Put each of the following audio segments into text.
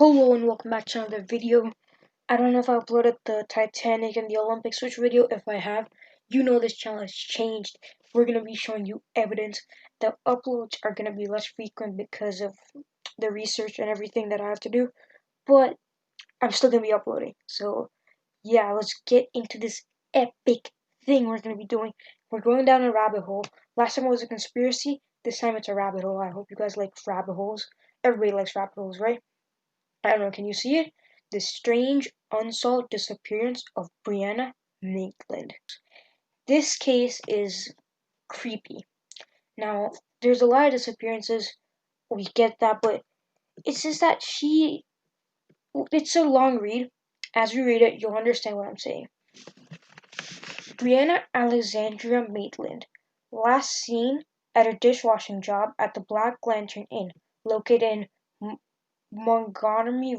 Hello and welcome back to another video. I don't know if I uploaded the Titanic and the Olympic switch video. If I have, you know this channel has changed. We're going to be showing you evidence. The uploads are going to be less frequent because of the research and everything that I have to do. But I'm still going to be uploading. So yeah, let's get into this epic thing we're going to be doing. We're going down a rabbit hole. Last time it was a conspiracy. This time it's a rabbit hole. I hope you guys like rabbit holes. Everybody likes rabbit holes, right? I don't know, can you see it? The strange, unsolved disappearance of Brianna Maitland. This case is creepy. Now, there's a lot of disappearances, we get that, but it's just that it's a long read. As you read it, you'll understand what I'm saying. Brianna Alexandria Maitland, last seen at a dishwashing job at the Black Lantern Inn, located in Montgomery,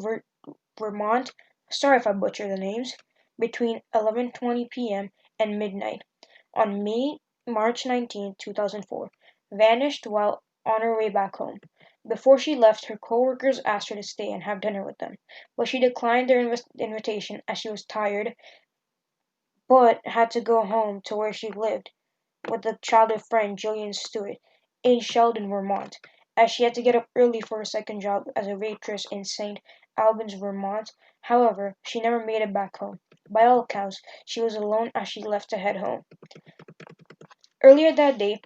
Vermont, sorry if I butcher the names, between 11:20 p.m. and midnight on March 19, 2004, vanished while on her way back home. Before she left, her coworkers asked her to stay and have dinner with them, but she declined their invitation as she was tired, but had to go home to where she lived with a childhood friend, Jillian Stewart, in Sheldon, Vermont, as she had to get up early for her second job as a waitress in St. Albans, Vermont. However, she never made it back home. By all accounts, she was alone as she left to head home. Earlier that day,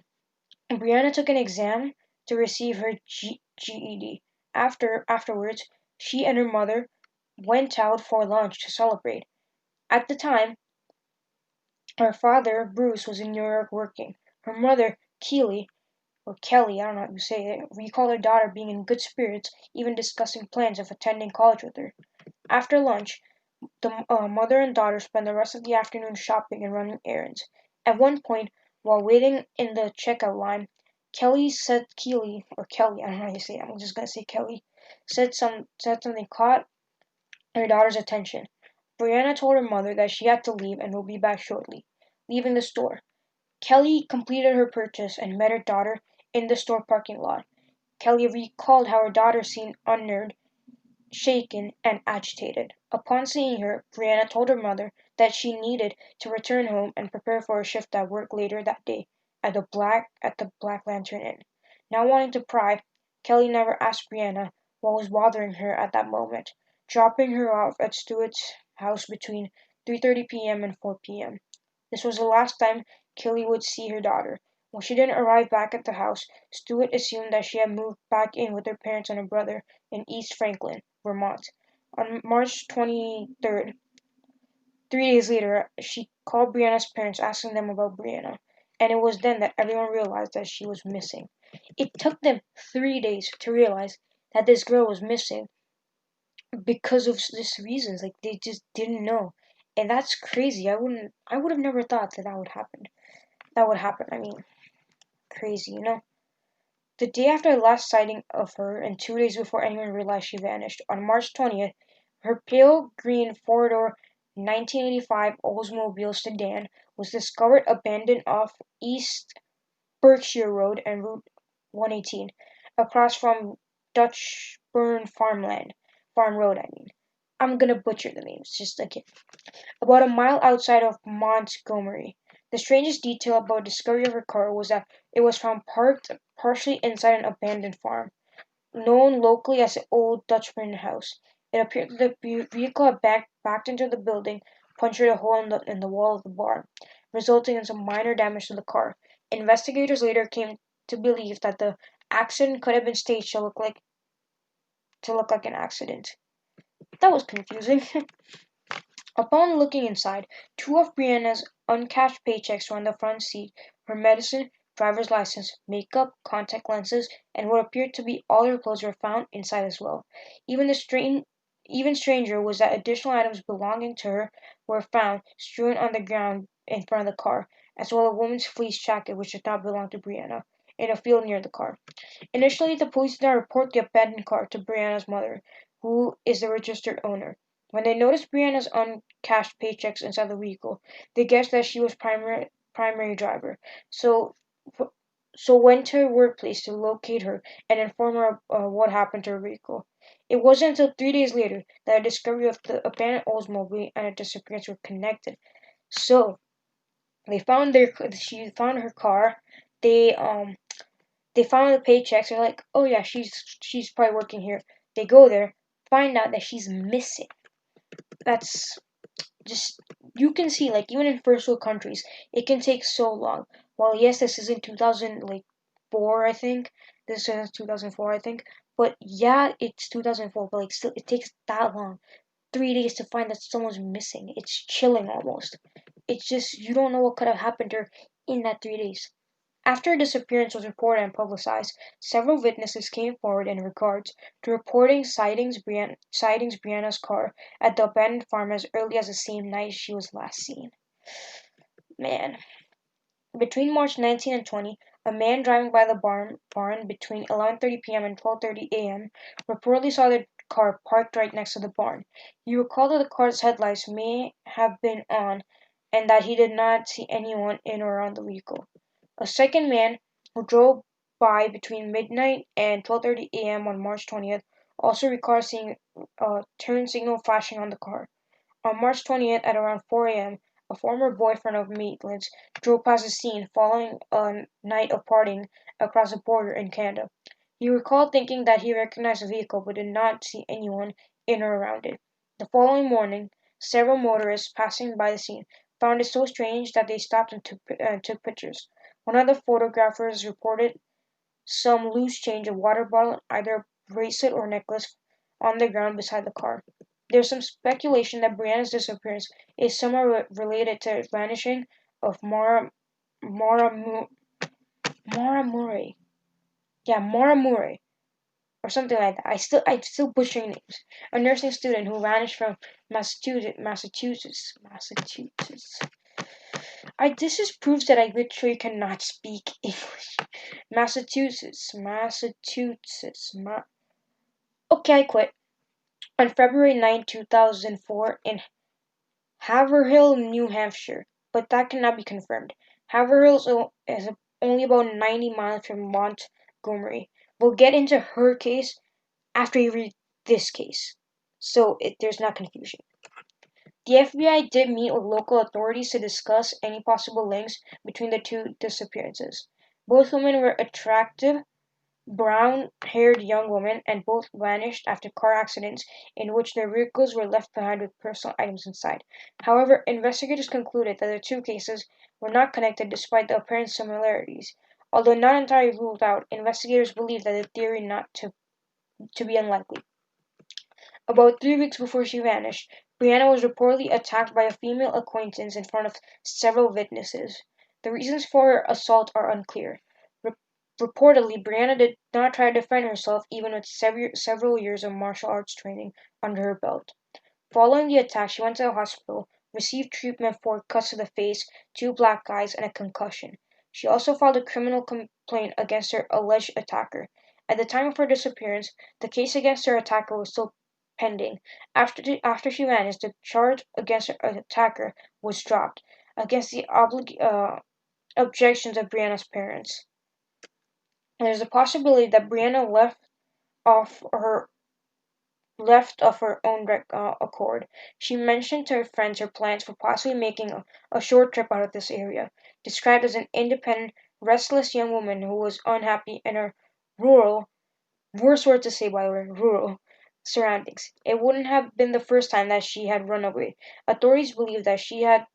Brianna took an exam to receive her GED. Afterwards, she and her mother went out for lunch to celebrate. At the time, her father, Bruce, was in New York working. Her mother, Keely, or Kelly, I don't know how you say it, recalled her daughter being in good spirits, even discussing plans of attending college with her. After lunch, the mother and daughter spent the rest of the afternoon shopping and running errands. At one point, while waiting in the checkout line, Kelly, I don't know how you say it, I'm just gonna say Kelly, said something caught her daughter's attention. Brianna told her mother that she had to leave and will be back shortly. Leaving the store, Kelly completed her purchase and met her daughter in the store parking lot. Kelly recalled how her daughter seemed unnerved, shaken, and agitated. Upon seeing her, Brianna told her mother that she needed to return home and prepare for a shift at work later that day at the Black Lantern Inn. Not wanting to pry, Kelly never asked Brianna what was bothering her at that moment, dropping her off at Stewart's house between 3:30 p.m. and 4 p.m. This was the last time Kelly would see her daughter. When she didn't arrive back at the house, Stewart assumed that she had moved back in with her parents and her brother in East Franklin, Vermont. On March 23rd, 3 days later, she called Brianna's parents asking them about Brianna, and it was then that everyone realized that she was missing. It took them 3 days to realize that this girl was missing because of this reasons. Like they just didn't know, and that's crazy. I would have never thought that would happen. That would happen. I mean, crazy, you know. The day after the last sighting of her, and 2 days before anyone realized she vanished, on March 20th, her pale green four-door 1985 Oldsmobile sedan was discovered abandoned off East Berkshire Road and Route 118, across from Dutchburn Farm Road. I mean, I'm gonna butcher the names, just like it. About a mile outside of Montgomery. The strangest detail about the discovery of her car was that it was found parked partially inside an abandoned farm, known locally as the Old Dutchman House. It appeared that the vehicle had backed into the building, punctured a hole in the wall of the barn, resulting in some minor damage to the car. Investigators later came to believe that the accident could have been staged to look like an accident. That was confusing. Upon looking inside, two of Brianna's uncashed paychecks were on the front seat, her medicine, driver's license, makeup, contact lenses, and what appeared to be all her clothes were found inside as well. Even stranger was that additional items belonging to her were found strewn on the ground in front of the car, as well as a woman's fleece jacket which did not belong to Brianna, in a field near the car. Initially, the police did not report the abandoned car to Brianna's mother, who is the registered owner. When they noticed Brianna's uncashed paychecks inside the vehicle, they guessed that she was primary driver. so went to her workplace to locate her and inform her what happened to her vehicle. It wasn't until 3 days later that a discovery of the abandoned Oldsmobile and her disappearance were connected. So she found her car. They they found the paychecks. They're like, oh yeah, she's probably working here. They go there, find out that she's missing. That's just you can see like even in first world countries, it can take so long. Well, yes, this is in 2000 like four, I think. This is 2004, I think. But yeah, it's 2004, but like still, it takes that long. 3 days to find that someone's missing. It's chilling almost. It's just you don't know what could have happened to her in that 3 days. After her disappearance was reported and publicized, several witnesses came forward in regards to reporting sightings Brianna's car at the abandoned farm as early as the same night she was last seen. Man. Between March 19 and 20, a man driving by the barn between 11:30 p.m. and 12:30 a.m. reportedly saw the car parked right next to the barn. He recalled that the car's headlights may have been on and that he did not see anyone in or around the vehicle. A second man, who drove by between midnight and 12:30 a.m. on March 20th, also recalls seeing a turn signal flashing on the car. On March 20th at around 4 a.m., a former boyfriend of Maitland's drove past the scene following a night of partying across the border in Canada. He recalled thinking that he recognized the vehicle but did not see anyone in or around it. The following morning, several motorists passing by the scene found it so strange that they stopped and took pictures. One of the photographers reported some loose change, a water bottle, either a bracelet or necklace, on the ground beside the car. There's some speculation that Brianna's disappearance is somehow related to the vanishing of Mara, Mara Murray. Yeah, Mara Murray. Or something like that. I still butchering names. A nursing student who vanished from Massachusetts. This is proves that I literally cannot speak English. Massachusetts. Okay, I quit. On February 9, 2004, in Haverhill, New Hampshire, but that cannot be confirmed. Haverhill is only about 90 miles from Montgomery. We'll get into her case after you read this case, so there's not confusion. The FBI did meet with local authorities to discuss any possible links between the two disappearances. Both women were attractive, brown-haired young women, and both vanished after car accidents in which their vehicles were left behind with personal items inside. However, investigators concluded that the two cases were not connected despite the apparent similarities. Although not entirely ruled out, investigators believe that the theory not to be unlikely. About 3 weeks before she vanished, Brianna was reportedly attacked by a female acquaintance in front of several witnesses. The reasons for her assault are unclear. Re- Reportedly, Brianna did not try to defend herself even with several years of martial arts training under her belt. Following the attack, she went to the hospital, received treatment for cuts to the face, two black eyes, and a concussion. She also filed a criminal complaint against her alleged attacker. At the time of her disappearance, the case against her attacker was still pending. After she vanished, the charge against her attacker was dropped against the objections of Brianna's parents. There's a possibility that Brianna off her left of her own accord. She mentioned to her friends her plans for possibly making a short trip out of this area, described as an independent, restless young woman who was unhappy in her rural, worst word to say by the way, rural surroundings. It wouldn't have been the first time that she had run away. Authorities believe that she had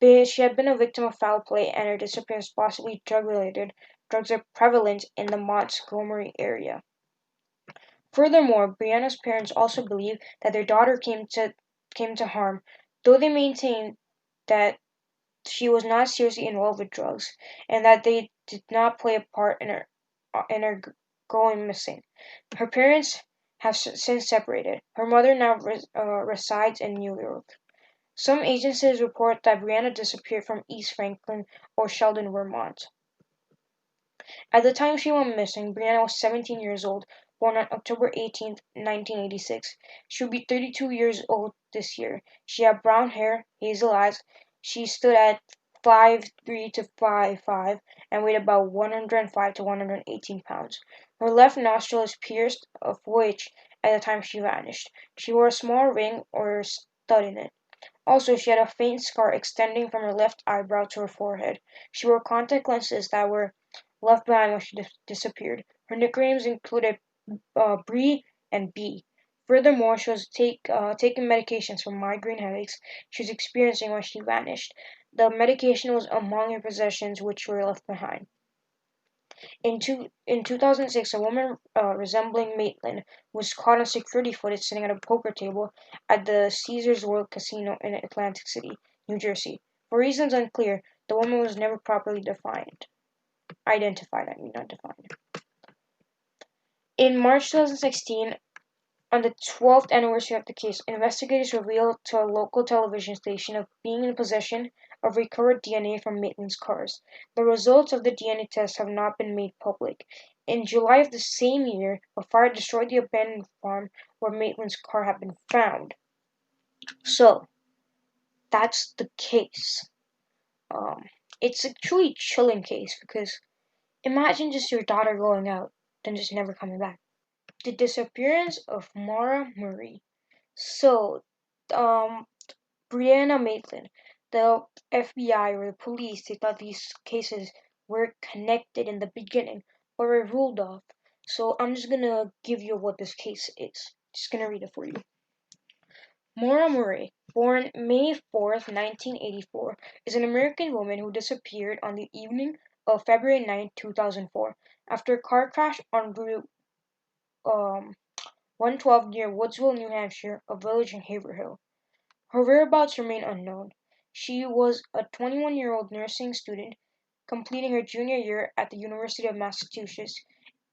been a victim of foul play and her disappearance possibly drug related. Drugs are prevalent in the Montgomery area. Furthermore, Brianna's parents also believe that their daughter came to harm, though they maintain that she was not seriously involved with drugs and that they did not play a part in her going missing. Her parents have since separated. Her mother now resides in New York. Some agencies report that Brianna disappeared from East Franklin or Sheldon, Vermont. At the time she went missing, Brianna was 17 years old, born on October 18, 1986. She would be 32 years old this year. She had brown hair, hazel eyes. She stood at 5'3" to 5'5" and weighed about 105 to 118 pounds. Her left nostril is pierced, of which, at the time she vanished, she wore a small ring or stud in it. Also, she had a faint scar extending from her left eyebrow to her forehead. She wore contact lenses that were left behind when she disappeared. Her nicknames included Bree and B. Furthermore, she was taking medications for migraine headaches she was experiencing when she vanished. The medication was among her possessions which were left behind. In 2006, a woman resembling Maitland was caught on security footage sitting at a poker table at the Caesars World Casino in Atlantic City, New Jersey. For reasons unclear, the woman was never properly identified. I mean, not defined. In March 2016, on the 12th anniversary of the case, investigators revealed to a local television station of being in possession of recovered DNA from Maitland's cars. The results of the DNA test have not been made public. In July of the same year, a fire destroyed the abandoned farm where Maitland's car had been found. So, that's the case. Um, it's a truly chilling case because imagine just your daughter going out, then just never coming back. The disappearance of Maura Murray. So, um, Brianna Maitland, the FBI or the police, they thought these cases were connected in the beginning, but were ruled off. So I'm just gonna give you what this case is. Just gonna read it for you. Maura Murray, born May 4th, 1984, is an American woman who disappeared on the evening of February 9, 2004, after a car crash on Route 112 near Woodsville, New Hampshire, a village in Haverhill. Her whereabouts remain unknown. She was a 21-year-old nursing student completing her junior year at the University of Massachusetts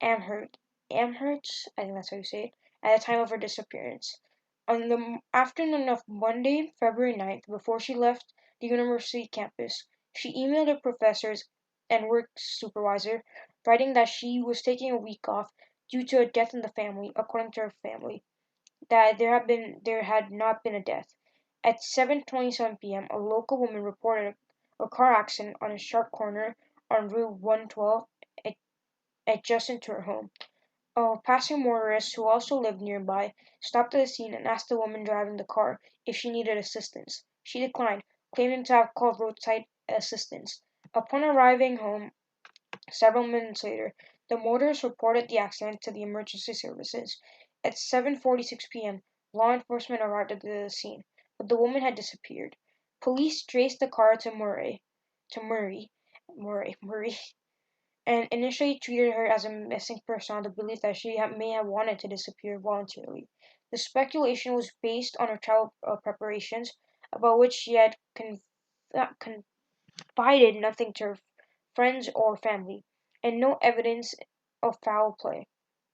Amherst, I think that's how you say it, at the time of her disappearance. On the afternoon of Monday, February 9th, before she left the university campus, she emailed her professors and work supervisor, writing that she was taking a week off due to a death in the family, according to her family, that there had not been a death. At 7:27 p.m., a local woman reported a car accident on a sharp corner on Route 112 adjacent to her home. A passing motorist who also lived nearby stopped at the scene and asked the woman driving the car if she needed assistance. She declined, claiming to have called roadside assistance. Upon arriving home several minutes later, the motorist reported the accident to the emergency services. At 7:46 p.m., law enforcement arrived at the scene, but the woman had disappeared. Police traced the car to Murray, and initially treated her as a missing person on the belief that she may have wanted to disappear voluntarily. The speculation was based on her travel preparations, about which she had confided nothing to her friends or family, and no evidence of foul play,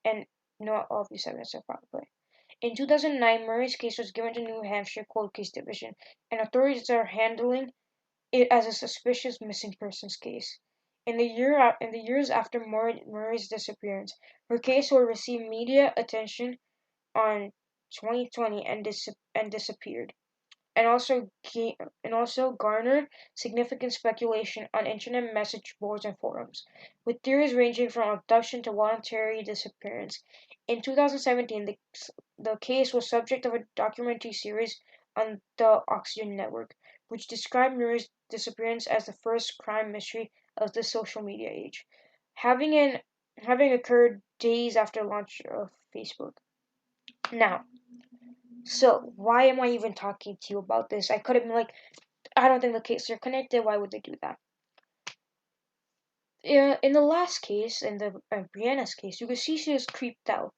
and no obvious evidence of foul play. In 2009, Murray's case was given to New Hampshire Cold Case Division, and authorities are handling it as a suspicious missing persons case. In the years after Murray's disappearance, her case will receive media attention on 2020 and disappeared, and also garnered significant speculation on internet message boards and forums, with theories ranging from abduction to voluntary disappearance. In 2017, the case was subject of a documentary series on the Oxygen Network, which described Murray's disappearance as the first crime mystery of the social media age, having an having occurred days after launch of Facebook. Now, so why am I even talking to you about this? I could have been like, I don't think the cases are connected. Why would they do that? In the last case, in the Brianna's case, you could see she was creeped out.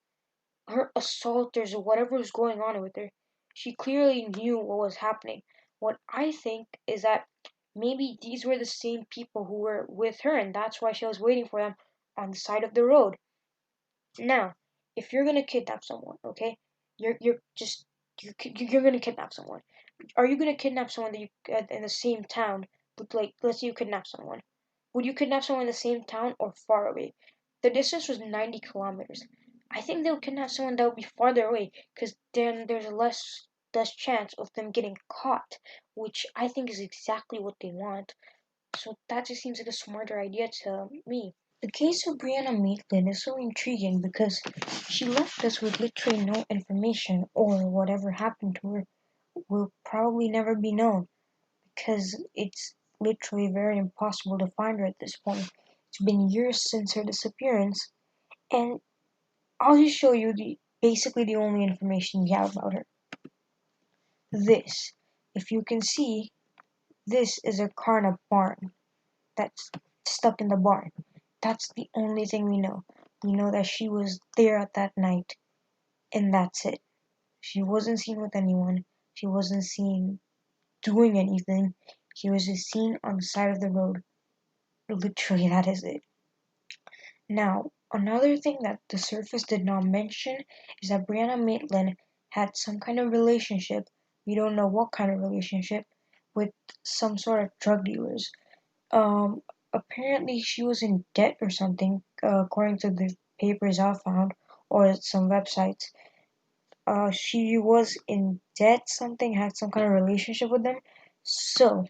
Her assaulters or whatever was going on with her, she clearly knew what was happening. What I think is that maybe these were the same people who were with her, and that's why she was waiting for them on the side of the road. Now, if you're gonna kidnap someone, okay, you're just you're gonna kidnap someone. Are you gonna kidnap someone that you in the same town? But like, let's say you kidnap someone. Would you kidnap someone in the same town or far away? The distance was 90 kilometers. I think they'll kidnap someone that would be farther away, because then there's a less chance of them getting caught, which I think is exactly what they want. So that just seems like a smarter idea to me. The case of Brianna Maitland is so intriguing because she left us with literally no information, or whatever happened to her will probably never be known because it's literally very impossible to find her at this point. It's been years since her disappearance, and I'll just show you basically the only information we have about her. This, if you can see, this is a car in a barn that's stuck in the barn. That's the only thing we know. We know that she was there at that night, and that's it. She wasn't seen with anyone. She wasn't seen doing anything. She was just seen on the side of the road. Literally, that is it. Now, another thing that the surface did not mention is that Brianna Maitland had some kind of relationship, we don't know what kind of relationship, with some sort of drug dealers. Um, Apparently she was in debt or something, according to the papers I found, or some websites. She was in debt, something, had some kind of relationship with them. So,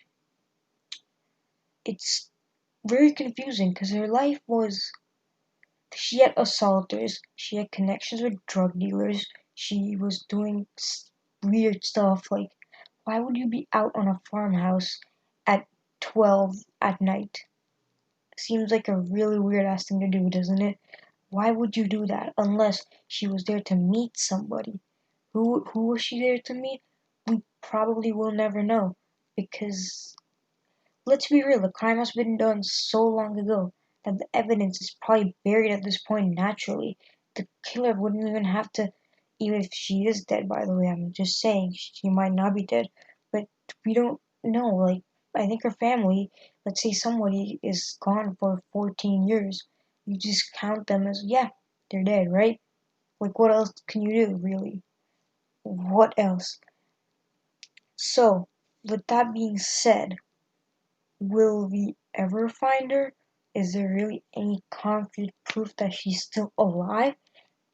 it's very confusing because her life was, she had assaulters, she had connections with drug dealers, she was doing weird stuff. Like, why would you be out on a farmhouse at 12 at night? Seems like a really weird ass thing to do, doesn't it? Why would you do that unless she was there to meet somebody? Who was she there to meet? We probably will never know because let's be real, the crime has been done so long ago that the evidence is probably buried at this point naturally. The killer wouldn't even have to, even if she is dead, by the way, I'm just saying, she might not be dead, but we don't know. Like, I think her family, let's say somebody is gone for 14 years, you just count them as, yeah, they're dead, right? Like, what else can you do, really? What else? So, with that being said, will we ever find her? Is there really any concrete proof that she's still alive?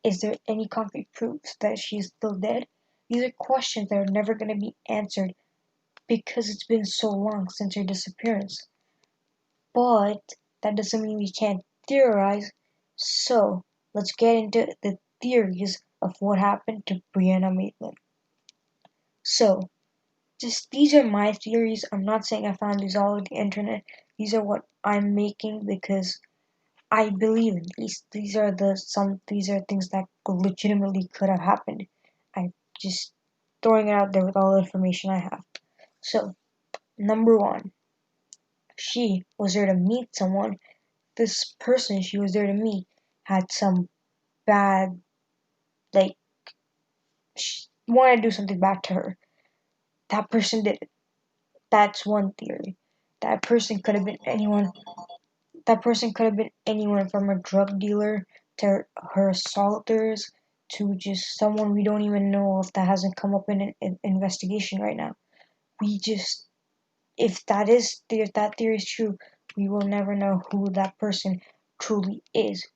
Is there any concrete proof that she's still dead? These are questions that are never going to be answered because it's been so long since her disappearance. But that doesn't mean we can't theorize. So let's get into the theories of what happened to Brianna Maitland. So, just these are my theories. I'm not saying I found these all over the internet. These are what I'm making because I believe in these. These are things that legitimately could have happened. I'm just throwing it out there with all the information I have. So, number one, she was there to meet someone. This person she was there to meet had some bad, like, she wanted to do something bad to her. That person did it. That's one theory. That person could have been anyone. That person could have been anyone from a drug dealer to her assaulters to just someone we don't even know of that hasn't come up in an investigation right now. We just, if that theory is true, we will never know who that person truly is.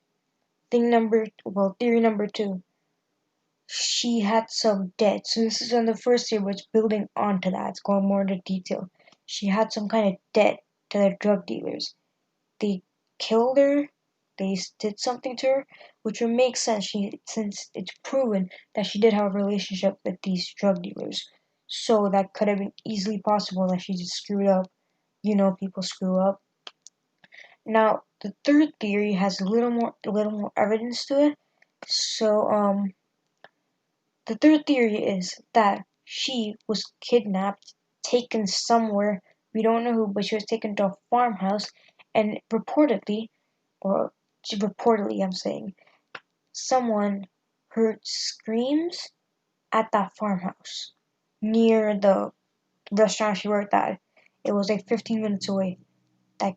Theory number two, she had some debt. So this is on the first theory, but it's building onto that. It's going more into detail. She had some kind of debt to the drug dealers. They killed her, they did something to her, which would make sense since it's proven that she did have a relationship with these drug dealers. So that could have been easily possible that she just screwed up. You know, people screw up. Now, the third theory has a little more evidence to it. So, the third theory is that she was kidnapped, taken somewhere, we don't know who, but she was taken to a farmhouse, and or reportedly, I'm saying, someone heard screams at that farmhouse near the restaurant she worked at. It was like 15 minutes away. That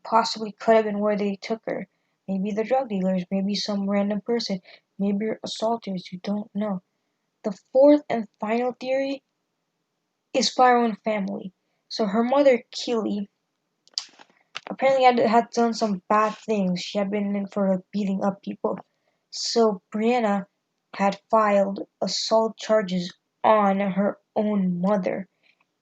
possibly could have been where they took her. Maybe the drug dealers, maybe some random person, maybe assaulters, you don't know. The fourth and final theory is by her own family. So her mother, Keely, apparently had done some bad things. She had been in for beating up people. So Brianna had filed assault charges on her own mother.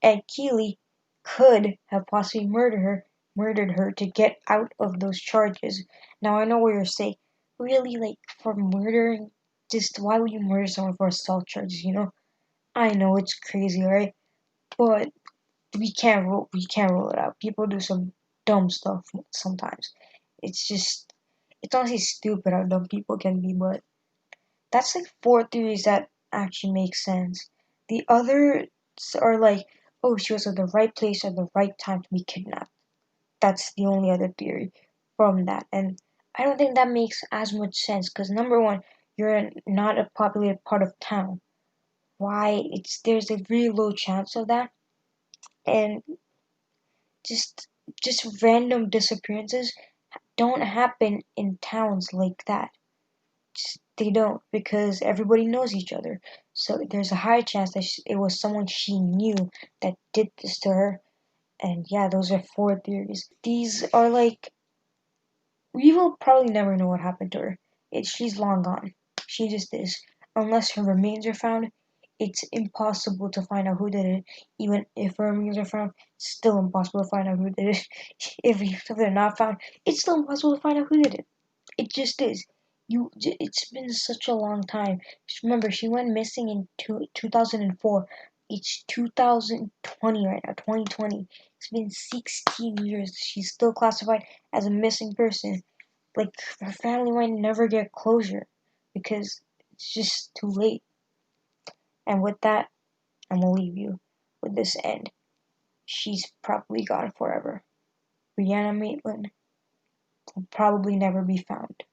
And Keely could have possibly murdered her to get out of those charges. Now I know what you're saying. Really, like for murdering, just why would you murder someone for assault charges? I know it's crazy, right? But we can't rule it out. People do some dumb stuff sometimes. It's honestly stupid how dumb people can be, but that's like four theories that actually make sense. The others are like, oh, she was at the right place at the right time to be kidnapped. That's the only other theory from that. And I don't think that makes as much sense because number one, you're in not a populated part of town. Why? There's a really low chance of that. And just just random disappearances don't happen in towns like that. They don't because everybody knows each other. So there's a high chance that it was someone she knew that did this to her. And yeah, those are four theories. These are like we will probably never know what happened to her. She's long gone. She just is. Unless her remains are found, it's impossible to find out who did it. Even if her remains are found, it's still impossible to find out who did it. If they're not found, it's still impossible to find out who did it. It just is. It's been such a long time. Just remember, she went missing in 2004. It's 2020 right now, 2020. It's been 16 years. She's still classified as a missing person. Like, her family might never get closure because it's just too late. And with that, I'm gonna leave you with this end. She's probably gone forever. Brianna Maitland will probably never be found.